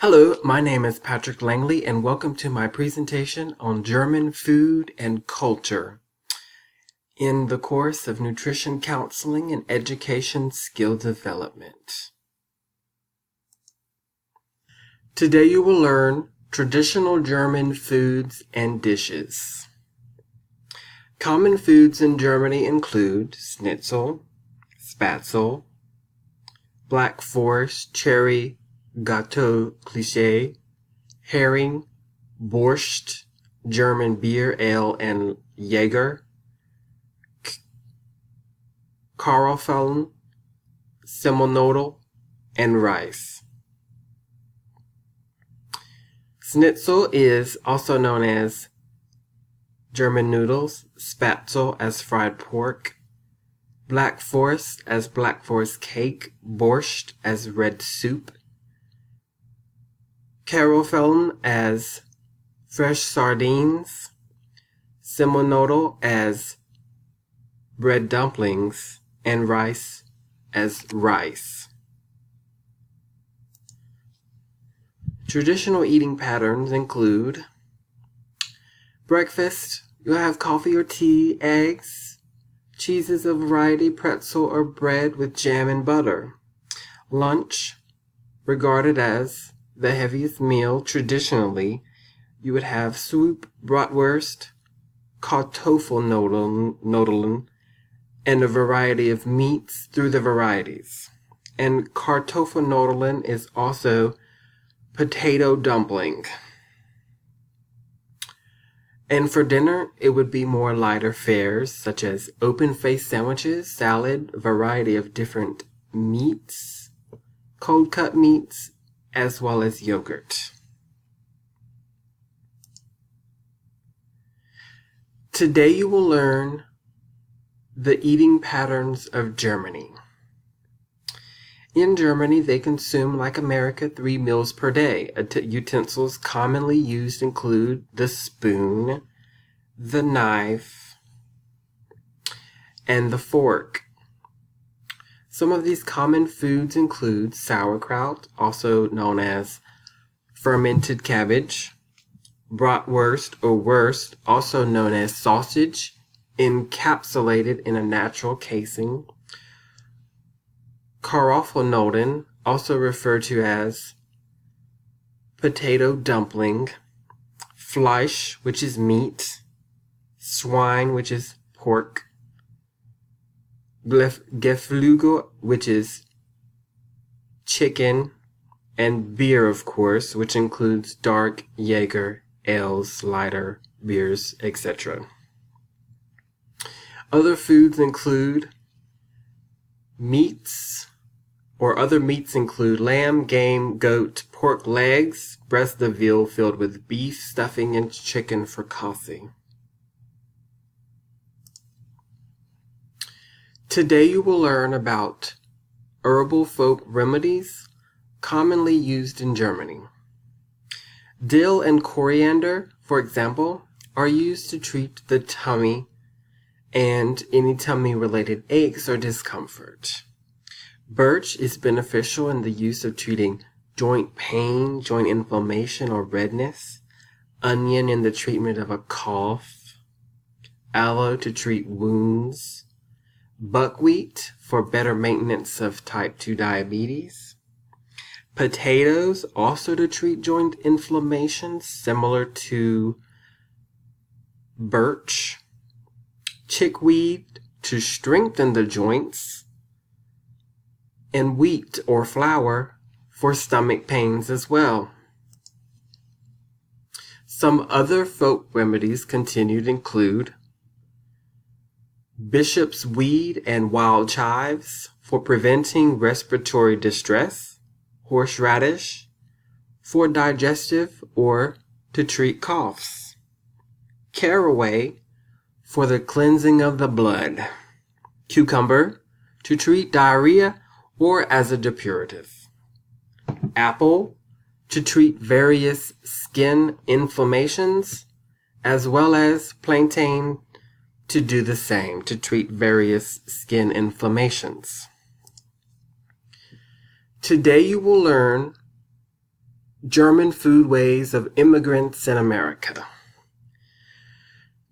Hello, my name is Patrick Langley and welcome to my presentation on German food and culture in the course of Nutrition Counseling and Education Skill Development. Today you will learn traditional German foods and dishes. Common foods in Germany include schnitzel, spätzle, black forest, cherry, gâteau cliché, herring, borscht, German beer, ale, and Jäger, Kartoffeln, Semmelknödel, and rice. Schnitzel is also known as German noodles, Spätzle as fried pork, Black Forest as Black Forest cake, Borscht as red soup, Kartoffeln as fresh sardines, Semmelknödel as bread dumplings, and rice as rice. Traditional eating patterns include breakfast, you'll have coffee or tea, eggs, cheeses of variety, pretzel or bread with jam and butter. Lunch, regarded as the heaviest meal, traditionally, you would have soup, bratwurst, Kartoffelnudeln, and a variety of meats through the varieties. And Kartoffelnudeln is also potato dumpling. And for dinner, it would be more lighter fares, such as open-faced sandwiches, salad, a variety of different meats, cold-cut meats, as well as yogurt. Today you will learn the eating patterns of Germany. In Germany, they consume, like America, 3 meals per day. Utensils commonly used include the spoon, the knife, and the fork. Some of these common foods include sauerkraut, also known as fermented cabbage, bratwurst or wurst, also known as sausage, encapsulated in a natural casing, Kartoffelnudeln, also referred to as potato dumpling, Fleisch, which is meat, Schwein, which is pork, Geflügel, which is chicken, and beer, of course, which includes dark Jäger, ales, lighter beers, etc. Other foods include meats, or other meats include lamb, game, goat, pork legs, breast of veal filled with beef, stuffing, and chicken fricassee. Today you will learn about herbal folk remedies commonly used in Germany. Dill and coriander, for example, are used to treat the tummy and any tummy-related aches or discomfort. Birch is beneficial in the use of treating joint pain, joint inflammation, or redness. Onion in the treatment of a cough. Aloe to treat wounds. Buckwheat for better maintenance of type 2 diabetes. Potatoes also to treat joint inflammation, similar to birch. Chickweed to strengthen the joints. And wheat or flour for stomach pains as well. Some other folk remedies continued include bishop's weed and wild chives for preventing respiratory distress, horseradish for digestive or to treat coughs, caraway for the cleansing of the blood, cucumber to treat diarrhea or as a depurative, apple to treat various skin inflammations, as well as plantain to do the same, to treat various skin inflammations. Today you will learn German foodways of immigrants in America.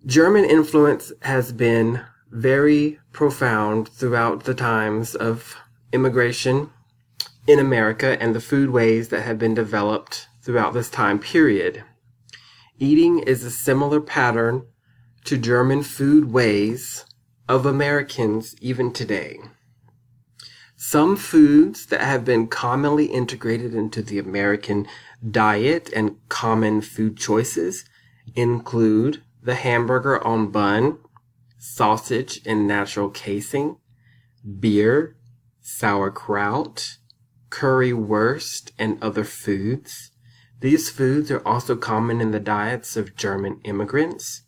German influence has been very profound throughout the times of immigration in America and the foodways that have been developed throughout this time period. Eating is a similar pattern to German foodways of Americans even today. Some foods that have been commonly integrated into the American diet and common food choices include the hamburger on bun, sausage in natural casing, beer, sauerkraut, currywurst, and other foods. These foods are also common in the diets of German immigrants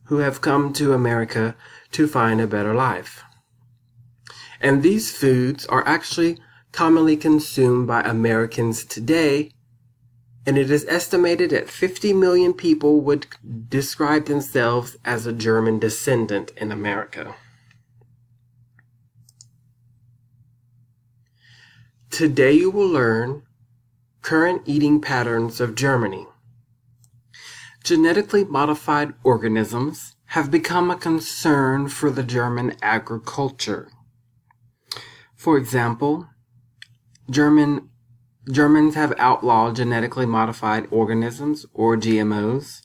who have come to America to find a better life. And these foods are actually commonly consumed by Americans today, and it is estimated that 50 million people would describe themselves as a German descendant in America. Today you will learn current eating patterns of Germany. Genetically modified organisms have become a concern for the German agriculture. For example, Germans have outlawed genetically modified organisms, or GMOs,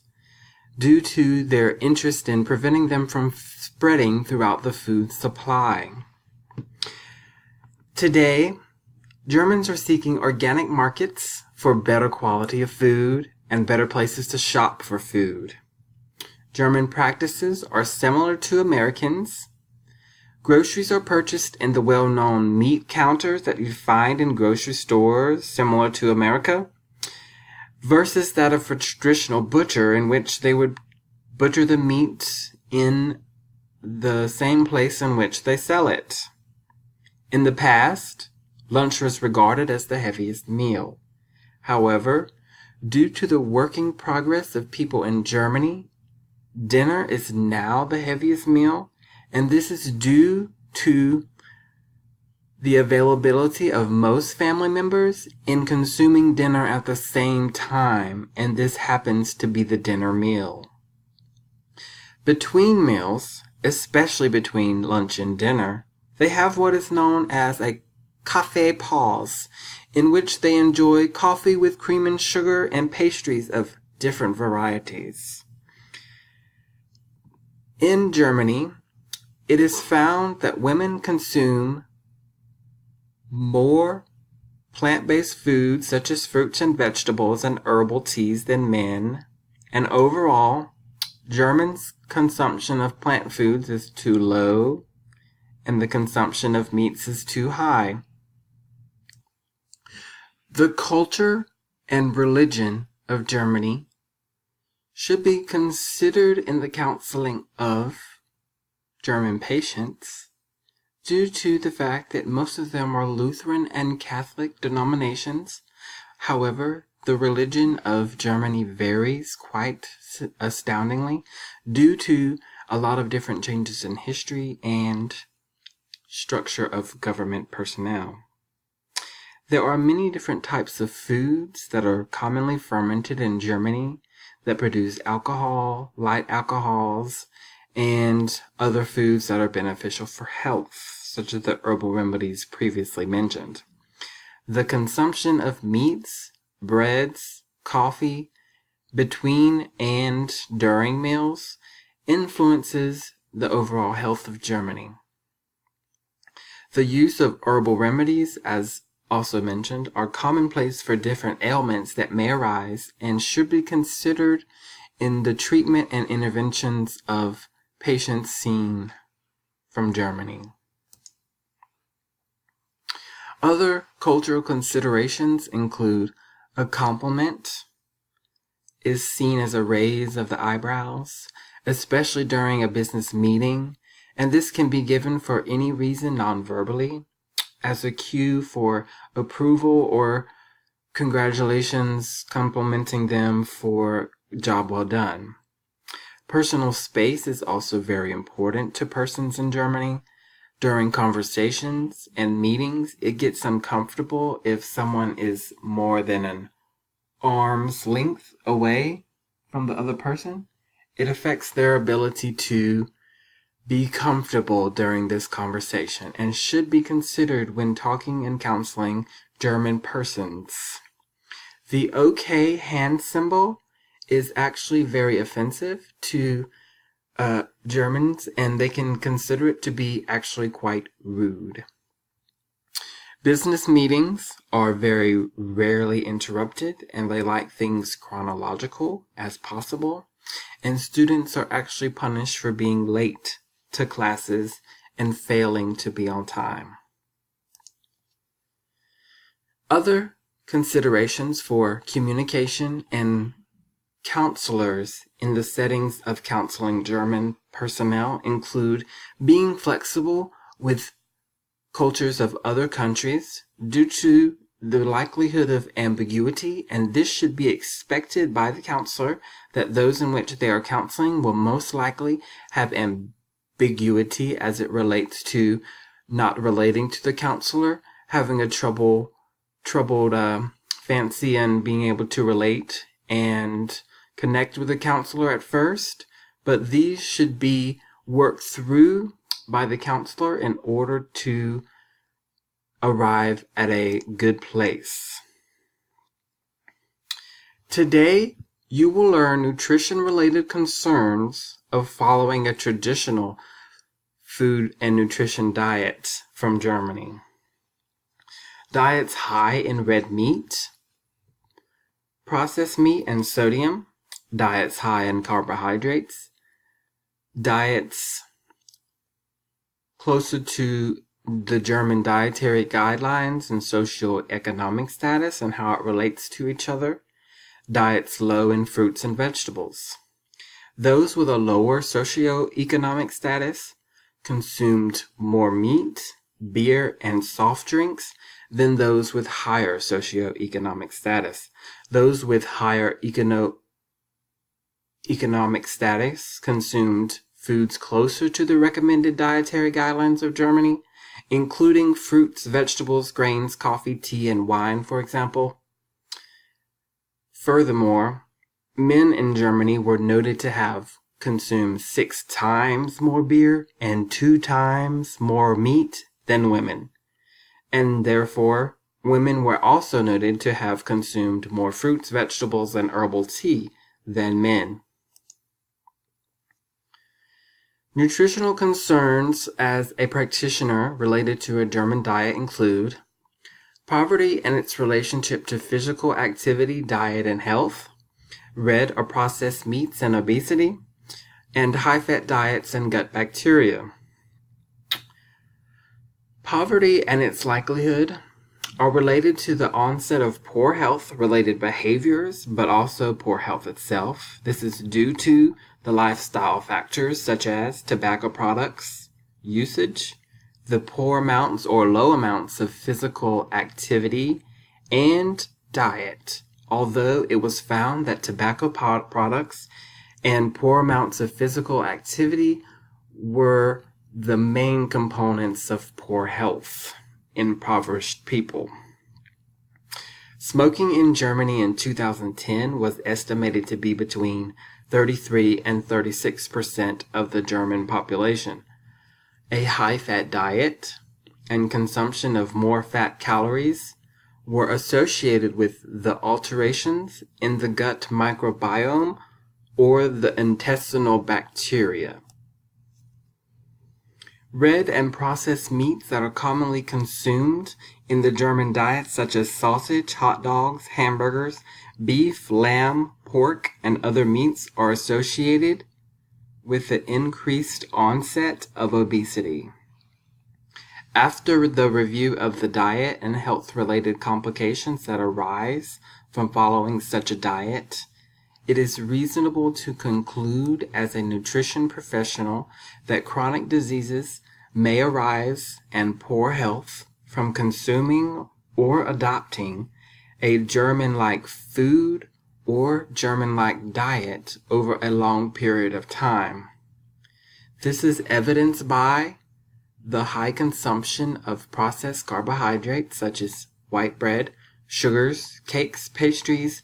due to their interest in preventing them from spreading throughout the food supply. Today, Germans are seeking organic markets for better quality of food and better places to shop for food. German practices are similar to Americans. Groceries are purchased in the well-known meat counters that you find in grocery stores, similar to America, versus that of a traditional butcher, in which they would butcher the meat in the same place in which they sell it. In the past, lunch was regarded as the heaviest meal. However, due to the working progress of people in Germany, dinner is now the heaviest meal, and this is due to the availability of most family members in consuming dinner at the same time, and this happens to be the dinner meal. Between meals, especially between lunch and dinner, they have what is known as a café pause, in which they enjoy coffee with cream and sugar and pastries of different varieties. In Germany, it is found that women consume more plant-based foods such as fruits and vegetables and herbal teas than men, and overall, Germans' consumption of plant foods is too low, and the consumption of meats is too high. The culture and religion of Germany should be considered in the counseling of German patients due to the fact that most of them are Lutheran and Catholic denominations. However, the religion of Germany varies quite astoundingly due to a lot of different changes in history and structure of government personnel. There are many different types of foods that are commonly fermented in Germany that produce alcohol, light alcohols, and other foods that are beneficial for health, such as the herbal remedies previously mentioned. The consumption of meats, breads, coffee, between and during meals influences the overall health of Germany. The use of herbal remedies, as also mentioned, are commonplace for different ailments that may arise and should be considered in the treatment and interventions of patients seen from Germany. Other cultural considerations include a compliment is seen as a raise of the eyebrows, especially during a business meeting, and this can be given for any reason non-verbally, as a cue for approval or congratulations, complimenting them for job well done. Personal space is also very important to persons in Germany. During conversations and meetings, it gets uncomfortable if someone is more than an arm's length away from the other person, it affects their ability to be comfortable during this conversation and should be considered when talking and counseling German persons. The OK hand symbol is actually very offensive to Germans, and they can consider it to be actually quite rude. Business meetings are very rarely interrupted, and they like things chronological as possible, and students are actually punished for being late to classes and failing to be on time. Other considerations for communication and counselors in the settings of counseling German personnel include being flexible with cultures of other countries due to the likelihood of ambiguity, and this should be expected by the counselor that those in which they are counseling will most likely have ambiguity as it relates to not relating to the counselor, having a troubled fancy and being able to relate and connect with the counselor at first, but these should be worked through by the counselor in order to arrive at a good place. Today, you will learn nutrition-related concerns of following a traditional food and nutrition diet from Germany. Diets high in red meat, processed meat and sodium, diets high in carbohydrates, diets closer to the German dietary guidelines and socioeconomic status and how it relates to each other, diets low in fruits and vegetables. Those with a lower socioeconomic status consumed more meat, beer, and soft drinks than those with higher socioeconomic status. Those with higher economic status consumed foods closer to the recommended dietary guidelines of Germany, including fruits, vegetables, grains, coffee, tea, and wine, for example. Furthermore, men in Germany were noted to have consumed 6 times more beer and 2 times more meat than women, and therefore women were also noted to have consumed more fruits, vegetables, and herbal tea than men. Nutritional concerns as a practitioner related to a German diet include poverty and its relationship to physical activity, diet, and health, red or processed meats and obesity, and high-fat diets and gut bacteria. Poverty and its likelihood are related to the onset of poor health-related behaviors, but also poor health itself. This is due to the lifestyle factors such as tobacco products usage, the poor amounts or low amounts of physical activity, and diet. Although it was found that tobacco products and poor amounts of physical activity were the main components of poor health in impoverished people. Smoking in Germany in 2010 was estimated to be between 33 and 36% of the German population. A high-fat diet and consumption of more fat calories were associated with the alterations in the gut microbiome or the intestinal bacteria. Red and processed meats that are commonly consumed in the German diet, such as sausage, hot dogs, hamburgers, beef, lamb, pork, and other meats, are associated with the increased onset of obesity. After the review of the diet and health-related complications that arise from following such a diet, it is reasonable to conclude as a nutrition professional that chronic diseases may arise and poor health from consuming or adopting a German-like food or German-like diet over a long period of time. This is evidenced by the high consumption of processed carbohydrates such as white bread, sugars, cakes, pastries,